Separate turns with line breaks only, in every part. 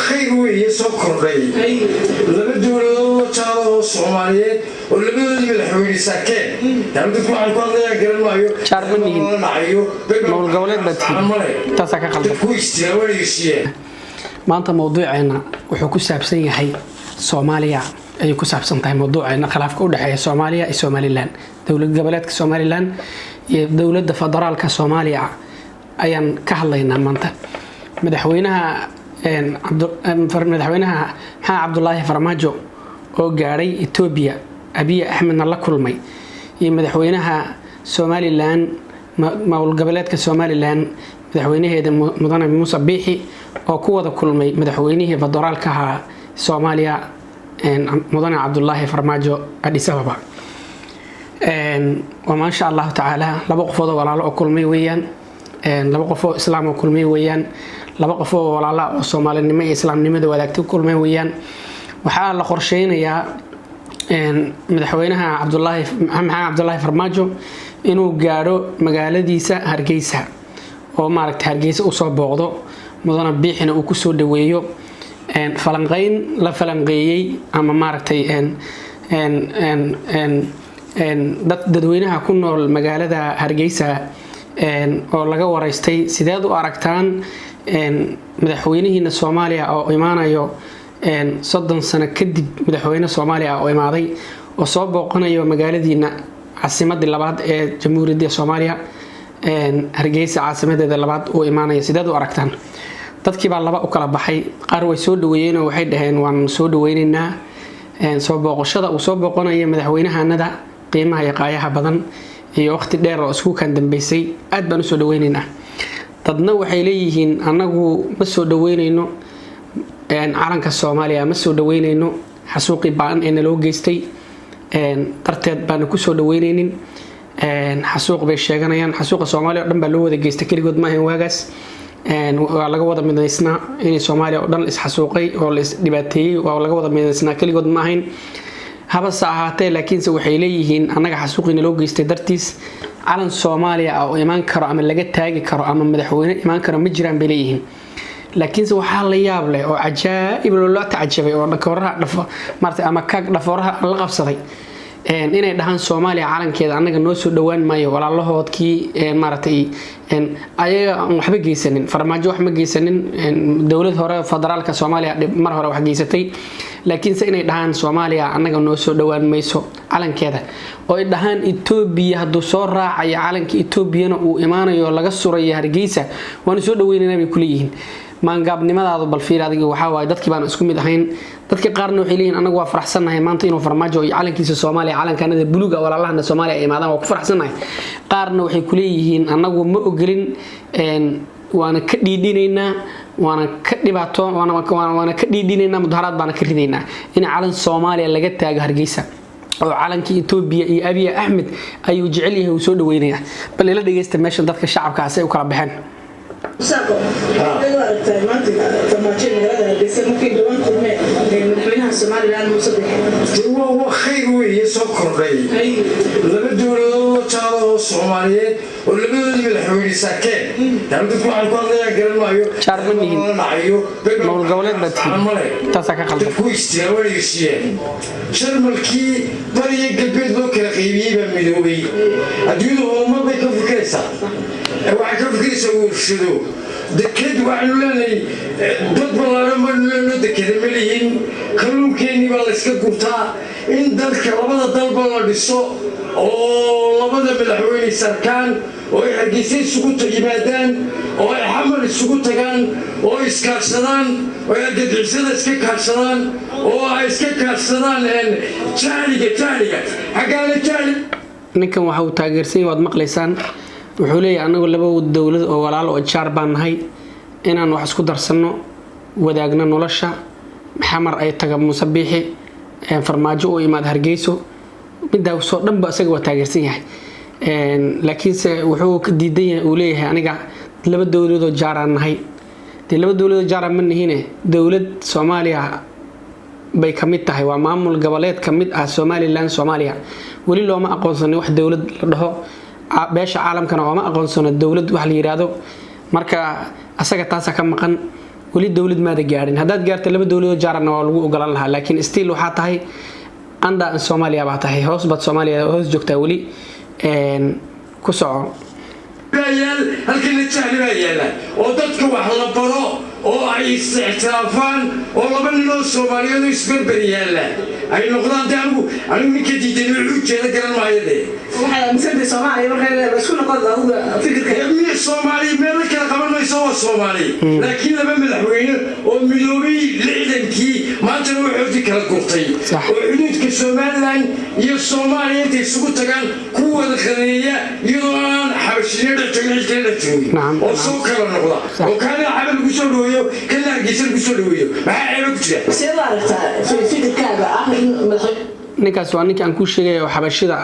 خير ويسكر ري لما دولة تشارو الصوماليين ولا بدو الحويري ساكن يعني تطلع الكل يا قرن مايو
شارمني مول قولات بدي تاسك خلص
كويس ولا يشيء
ما أنت موضوعنا وحكوا سابسين هي صوماليا أي كسابسين تاي موضوعنا خلاف كوده هي صوماليا الصوماليلان دولة قبلات كصوماليلان دولة فدرال كصوماليا أيان كهلينا مانتا مدحوينها مدحوينها عبد الله فرماجو oo gaaray Ethiopia Abiy Ahmed la kulmay iyo madaxweynaha Somaliland maamul goboleedka Somaliland madaxweynaheeda mudane Muuse Biixi oo ku wada kulmay madaxweynihii federaalka ah Soomaaliya mudane Abdullahi Farmaajo Addis Ababa وما شاء الله تعالى laba qofood walaalo oo kulmay weeyaan laba qof oo islaam oo kulmay weeyaan laba qof oo walaalo oo Soomaalinimo iyo islaamnimada wadaagtay kulmay weeyaan waxaa la qorsheynayaa madaxweynaha Abdullahi Farmaajo inuu gaaro magaaladiisa Hargeysa oo maaragtay Hargeysa u soo booqdo mudane Biixina uu ku soo dhaweeyo falanqeyn la falanqeeyay ama maaragtay dadweynaha ku nool magaalada Hargeysa oo laga wareystay sideed u aragtaan madaxweynaha Soomaaliya oo imaanayo 30 sano kadib madaxweynaha Soomaaliya oo imaaday oo soo booqanayo magaaladiina caasimadda labaad ee Jamhuuriyadda Soomaaliya Hargeysa caasimadeeda labaad oo imaanaya sideed u aragtaan dadkii baa laba u kala baxay qaar way soo dhaweeyeen oo waxay dhaheen waan soo dhaweynaynaa soo booqashada uu soo booqanayo madaxweynahanada qiimaha iyo qaayaha badan iyo waqti dheer oo isku kan dambeysay aad baan u soo dhaweynaynaa dadna waxay leeyihiin anagu ma soo dhaweynayno calanka Soomaaliya ma soo dhaweynayno xasuuqi baan in loo geystay darteed baan ku soo dhaweynaynin xasuuq bay sheeganayaan xasuuqa Soomaaliya oo dhan baa loo wada geystay kaligood ma ahayn waagaas waa laga wada midaysnaa in Soomaaliya oo dhan is xasuuqay oo la is dhibaateeyay waa laga wada midaysnaa kaligood ma ahayn haba saahatee laakiin se waxay leeyihiin anaga xasuuqina loo geystay dartiis calan Soomaaliya oo imaan karo ama laga taagi karo ama madaxweyne imaan karo ma jiraan bay leeyihiin laakiin waxa la yaab leh oo ajaa'ib loo tacajabay oo dhakoraha martay ama kaag dhaforaha la qabsaday inay dhahan Soomaaliya calankeeda anaga noo soo dhawaan maayo walaalahoodkii maartay ayaga waxba geysanin Farmaajo wax ma geysanin dawlad hore federaalka Soomaaliya mar hore wax geysatay laakiin se inay dhahan Soomaaliya anaga noo soo dhawaan mayso calankeeda oo ay dhahan Ethiopia haduu soo raacay calanka Ethiopia uu imaanayo laga surayo Hargeysa waan soo dhaweynaa bay kuleeyihiin maangaabnimadaadu bal fiir adiga waxa waay dadkii baan isku mid ahayn dadkii qaarna waxay leeyihiin anagu waa faraxsanahay maanta inuu Farmaajo iyo calankiisa Soomaaliya calankanada buluuga walaalahana Soomaaliya ay imaadaan waa ku faraxsanahay qaarna waxay ku leeyihiin anagu ma ogolin waana ka dhiidhinaynaa waana ka dhibaato waana ka dhiidhinaynaa mudaharaad baan ka ridaynaa in calan Soomaaliya laga taago Hargeysa oo calankii Ethiopia iyo Abiy Ahmed ayuu jecel yahay uu soo dhaweynaya bal ila dhageysta meesha dadka shacabka ay u kala baxeen
ساقو هذا التعليمات تماشي هذا بس ممكن دوان كلمة مدحوينها الصومالي لأن مصدق
هو خير ويسكر ري لما دولة تشارو الصوماليين ولا بدو الحويري ساكن يعني تطلع الكل يا قرن مايو
شارمني مول قولات بدي تاسك خلص
كويس ولا يشيء شرملكي طريق قلبي ذوك الغيبي بمدوبي أديله ما بيكون كيسا waxaa ka fikiraysa uu shido deked waxaanu leenahay dad ballaaran baanu leenahay dekeda ma lihiin kalluunkeenii baa la iska gurtaa in dalka labada dalba la dhiso oo labada madaxweyne sarkaan oo ay Hargeysa isugu yimaadaan oo ay xamal isugu tagaan oo ay iskaashadaan oo ay dadcisada iska kaashadaan oo ay iska kaashadaan jaaliga xagaala jaali
ninkan waxa uu taageersan yahay waad maqlaysaan wuxuu leeyahay anagu laba dawlad oo walaal oo jaar baan nahay inaan wax isku darsano wadaagna nolosha xamar ay taga Muuse Biixi Farmaajo oo imaad Hargeyso midaa soo dhanba isaga waa taageersan yahay laakiin se wuxuu ka diidan yahay uu leeyahay aniga laba dawlad oo jaar aan nahay laba dawlad oo jaar ma nahine dawlad Soomaaliya bay kamid tahay waa maamul goboleed kamid ah Somaliland Soomaaliya wali looma aqoonsan wax dawlad la dhaho beesha caalamkana oo ma aqoonsano dawlad wax la yiraahdo marka asaga taas ka maqan weli dawlad maada gaarin haddaad gaarto laba dawladood jaarana waa lagu ogolaan lahaa laakiin still waxaa tahay anda Soomaaliya baa tahay hoos bad Soomaaliya hoos joogtaa weli ku soco
bayal halkii la jahlibayay oo dadka wax la baro oo ay istictaafaan oo laba nin oo Soomaaliyeed isbarbariyaan ay noqdaan anigu ninka diiday inuu jeedo garan maayade
waxa misalka Soomaaliya markay la isku noqon lahaa fikirka
ee Soomaaliya meel kala qabanayso waa Soomaaliya laakiin laba madaxweyne oo midoobay liidankii maanta wuxuu kala gurtay oo xuduudka Soomaaliland iyo Soomaaliya intay isugu tagaan kuwa qadeeya iyadoo aan xabashiyada joognaa joogi oo soo kala noqda oo kana xabal ku soo dhooyo kana geesan ku soo dhooyo maxaa ay ku jiraan
sida aragtaa fikirkaaga
ninkaas waa ninka aan ku sheegay oo xabashida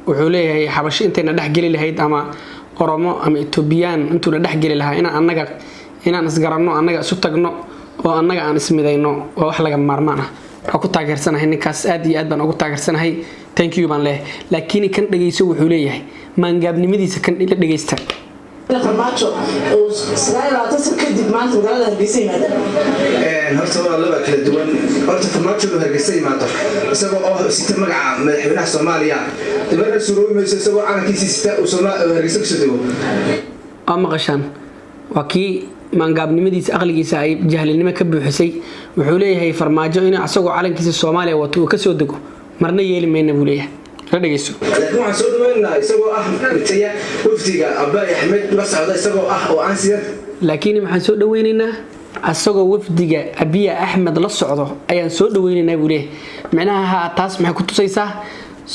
wuxuu leeyahay xabashi intayna dhaxgeli lahayd ama Oromo ama Ethiopian intuuna dhaxgeli lahaa inaan isgaranno annaga isu tagno oo annaga aan ismidayno waa wax laga maarmaan ah waxaan ku taageersanahay ninkaas aad iyo aad baan ugu taageersanahay thank you baan leeyahay laakiin kan dhageyso wuxuu leeyahay maangaabnimadiisa kan ila dhageysta
farmaajo oo salaadaas kadib maanta magaalada Hargeysa yimaada
horta waa laba kala duwan horta farmaajo oo Hargeysa yimaado isagoo oo sita magaca madaxweynaha Soomaaliya dibadda suuroomayso isagoo calankiisa sita oo Soomaaliya Hargeysa ku soo dago
ama qashan waa kii maangaabnimadiisa aqligiisa ay jahlinimo ka buuxisay wuxuu leeyahay farmaajo in asagoo calankiisa Soomaaliya wato ka soo dago marna yeeli mayna buu leeyahay la dhageyso
laakiin waxaan soo dhaweynaa isagoo matiya wafdiga Abay Ahmed la socda isagoo oo aan sidan
laakiin maxaan soo dhaweynaynaa asagoo wafdiga Abiy Ahmed la socdo ayaan soo dhaweynaynaa buu leeyahay macnaha taas maxay ku tusaysaa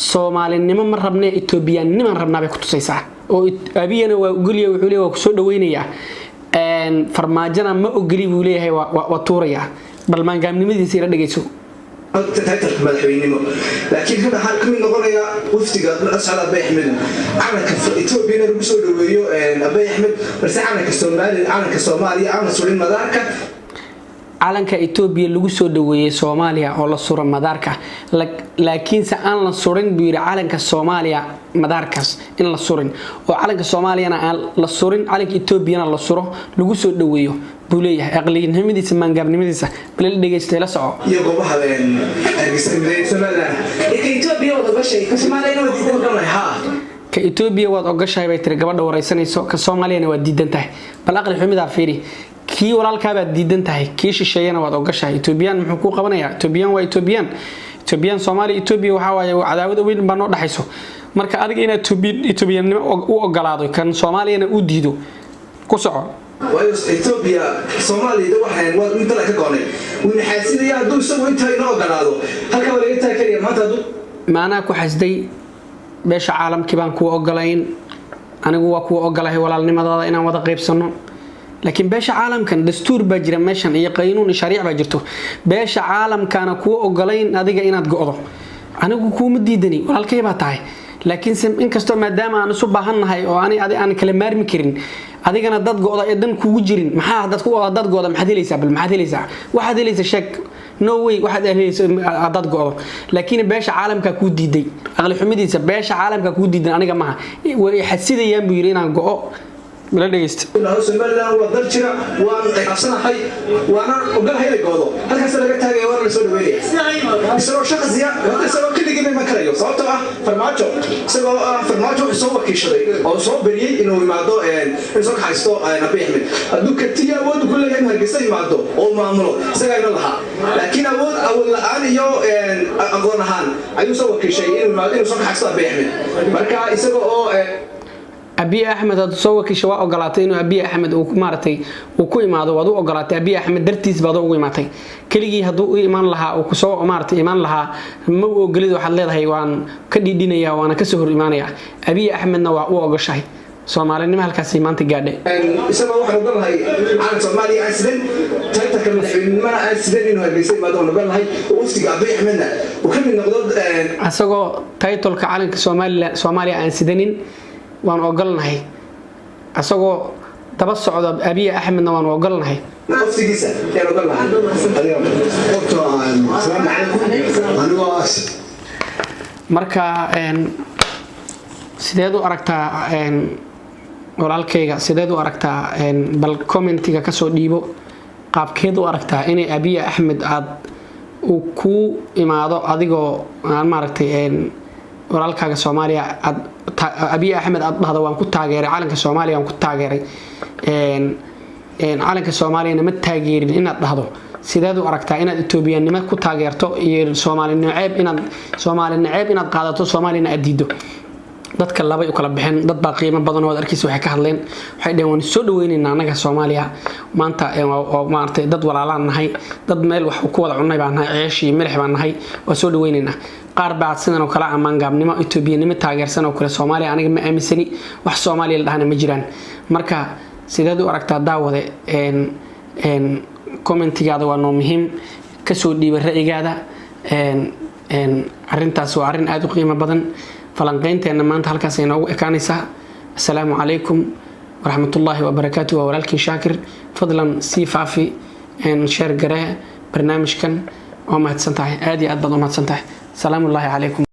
Soomaalinimo ma rabne Ethiopiannimo rabnaa bay ku tusaysaa oo Abiyana waa ogoliye wuxuu leeyahay waa ku soo dhaweynayaa farmaajana ma ogoli buu leeyahay waa tuuraya bal maangaabnimadiisa ila dhageyso
تايتل مدحوينيمو لكن هذا حال كمين نقولنا وفتقى أسعد أبي أحمد أنا كإثيوبيا نرجو سو دويو أبي أحمد بس أنا كصومالي أنا سوري مداركة
calanka Ethiopia lagu soo dhaweeyay Soomaaliya oo la suro madaarka laakiin se aan la surin buu yiri calanka Soomaaliya madaarkaas in la surin oo calanka Soomaaliyana aan la surin calanka Ethiopiana la suro lagu soo dhaweeyo buu leeyahay aqliinimadiisa maangaabnimadiisa bal dhageystay la soco
iyo goobaha Hargeysa Soomaaliland
Ethiopia wada gashay ka Soomaaliya wada diidan
ha
ka Ethiopia wada ogashay bay tiri gabadha wareysanayso ka Soomaaliyana waa diidan tahay bal aqli xumida fiiri kii walaalka baad diidan tahay kii shisheeyana waad ogashay Ethiopian muxuu ku qabanayaa Ethiopian Soomaali Ethiopia waxa waaye cadaawad weyn baa noo dhaxayso marka adiga inaad Ethiopian u ogolaado kan Soomaaliyana u diido ku soco
waayo Ethiopia Soomaaliya waxaan wad inta la ka goonay wuu xaasiday haduu isagu inta inoo ogolaado halka walaga taakariya maanta haduu
maana ku xasday beesha caalamkii baan ku ogolayn anigu waa ku ogolahay walaalnimadooda inaan wada qaybsano لكن باشا عالم كان دستور باجر ماشان iyo qaanuun shariic baa jirto beesha caalamkana ku ogolayn adiga inaad go'do anigu kuma diidani walaalkay baa tahay laakiin in kasto maadaama aan soo baahanahay oo aan kala maarmi karin adigana dad go'da ee dan kugu jirin maxaa dad go'da maxaad helaysaa bal maxaad helaysaa waxaad helaysaa sheeg no way waxaad helaysaa dad go'do laakiin beesha caalamka ku diiday aqli xumidiisa beesha caalamka ku diidan aniga ma way xasidayaan buu yiri inaan go'o بلا دغيست
لا سومالنا ودل جرا وان قيبسنahay waana ogolahay inay goodo halkaas laga taagay war la soo dhaweeyay isagoo shaqsiya isagoo kaliya ma karayo sababtoo ah farmaajo soo wakiishaday oo soo bariyay inuu imaado soo haysto Abiy Ahmed haduu ka tiya awood ku leeyahay Hargeysa imaado oo maamulo isaga ina laha laakiin awood la'aan iyo aqoon ahaan ayuu soo wakiishay inuu soo haysto Abiy Ahmed marka isagoo oo
Abiy Ahmed hada soo wakiisha waa ogolaatay inuu Abiy Ahmed uu maartay uu ku imaado wadu ogolaatay Abiy Ahmed dartiis baad ugu imaatay kaligii haduu u imaan lahaa uu ku soo maartay imaan lahaa ma ogolid waxaad leedahay waan ka dhidhinaya waana ka soo hor imaanaya Abiy Ahmedna waa uu ogashay Soomaalinimo halkaas maanta gaadhay
isagoo waxaan ogolahay aan Soomaaliya aslan tayta madaxweynenimo aslan inuu Hargeysa imaado oo ogolahay waftiga Abiy Ahmedna uu ka mid noqdo
asagoo title-ka calanka Soomaaliya aan sidanin waan ogolnahay asagoo daba socdo Abiy Ahmedna waan ogolnahay
waftigiisa ee ogolnahay
marka sideed u aragtaa walaalkayga sideed u aragtaa bal commentiga ka soo dhiibo qaabkeed u aragtaa inay Abiy Ahmed aad uu ku imaado adigoo aan maaragtay walaalkaaga Soomaaliya Abiy Ahmed aad dhahdo waan ku taageeray calanka Soomaaliya waan ku taageeray calanka Soomaaliya ma taageerin inaad dhahdo sideed u aragtaa inaad Itoobiyaanimo ku taageerto iyo Soomaali naceeb inaad qaadato Soomaalina aad diido dadka laba u kala bixin dad baa qiimo badan oo arkiis waxay ka hadleen waxay dhawaan soo dhaweynayna anaga Soomaaliya maanta oo maartay dad walaalaan nahay dad meel wax ku wada cunay baan nahay ceeshii milix baan nahay oo soo dhaweynayna qaar baa sidan oo kala amaan gaabnimo Itoobiyaanimo taageersan oo kale Soomaaliya aniga ma aaminsani wax Soomaaliya la dhahana ma jiraan marka sideed u aragtaa daawade commentigaada waa noo muhiim ka soo dhiibay ra'yigaada arintaas waa arin aad u qiimo badan falanqeynteena maanta halkaas ay noogu ekaanaysaa assalaamu calaykum waraxmatullaahi wabarakaatuh waa walaalkii Shaakir fadlan sii faafi share garee barnaamijkan oo mahadsantahay aad iyo aad baad u mahadsantahay salaamu alaykum